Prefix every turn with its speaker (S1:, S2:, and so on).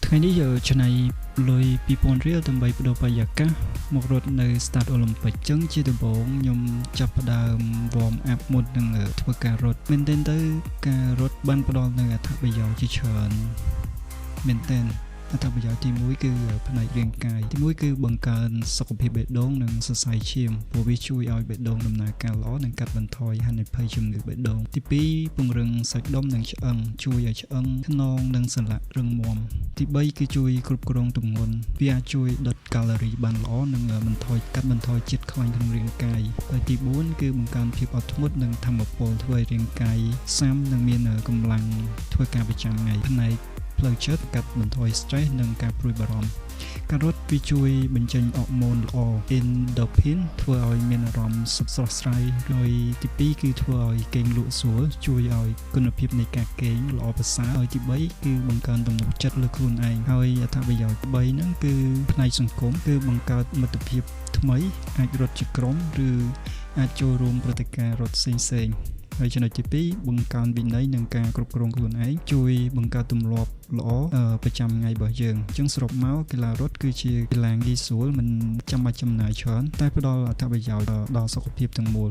S1: ថ្ងៃនេះយើងឆ្នៃលុយ 2000 រៀលដើម្បីបដូរបរិយាកាសមករត់នៅ Start Olympic ចឹងជាដំបូងខ្ញុំចាប់ផ្ដើម warm up មុននឹងធ្វើការរត់មែនទែនទៅការរត់បានផ្ដល់នូវអត្ថប្រយោជន៍ជាច្រើនមែនទែនអត្ថប្រយោជន៍ទី1គឺផ្នែករាងកាយទី1គឺបង្កើនសុខភាពបេះដូងនិងសរសៃឈាមព្រោះវាជួយឲ្យបេះដូងដំណើរការល្អនិងកាត់បន្ថយហានិភ័យជំងឺបេះដូងទី2ពង្រឹងសាច់ដុំនិងឆ្អឹងជួយឲ្យឆ្អឹងខ្នងនិងសន្លាក់រឹងមាំទី3គឺជួយគ្រប់គ្រងទម្ងន់វាអាចជួយដុតកាឡូរីបានល្អនិងកាត់បន្ថយជាតិខ្លាញ់ក្នុងរាងកាយហើយទី4គឺបង្កើនភាពអត់ធ្មត់និងថាមពលធ្វើឲ្យរាងកាយស៊ាំនិងមានកម្លាំងធ្វើការប្រចាំថ្ងៃផ្នែកផ្លូវចិត្តកាត់បន្ថយ stress និងការព្រួយបារម្ភការរត់វាជួយបញ្ចេញអរម៉ូនល្អ endorphin ធ្វើឲ្យមានអារម្មណ៍សុខស្រស់ស្រាយហើយទី2គឺធ្វើឲ្យគេងលក់ស្រួលជួយឲ្យគុណភាពនៃការគេងល្អប្រសើរហើយទី3គឺបង្កើនទំនុកចិត្តលើខ្លួនឯងហើយអត្ថប្រយោជន៍3ហ្នឹងគឺផ្នែកសង្គមគឺបង្កើតមិត្តភាពថ្មីអាចរត់ជាក្រុមឬអាចចូលរួមព្រឹត្តិការណ៍រត់ផ្សេងៗហើយចំណុចទី2បង្កើនវិន័យនិងការគ្រប់គ្រងខ្លួនឯងជួយបង្កើតទម្លាប់ល្អប្រចាំថ្ងៃរបស់យើងអញ្ចឹងសរុបមកកីឡារត់គឺជាកីឡាងាយស្រួលមិនចាំបាច់ចំណាយច្រើនតែផ្ដល់អត្ថប្រយោជន៍ដល់សុខភាពទាំងមូល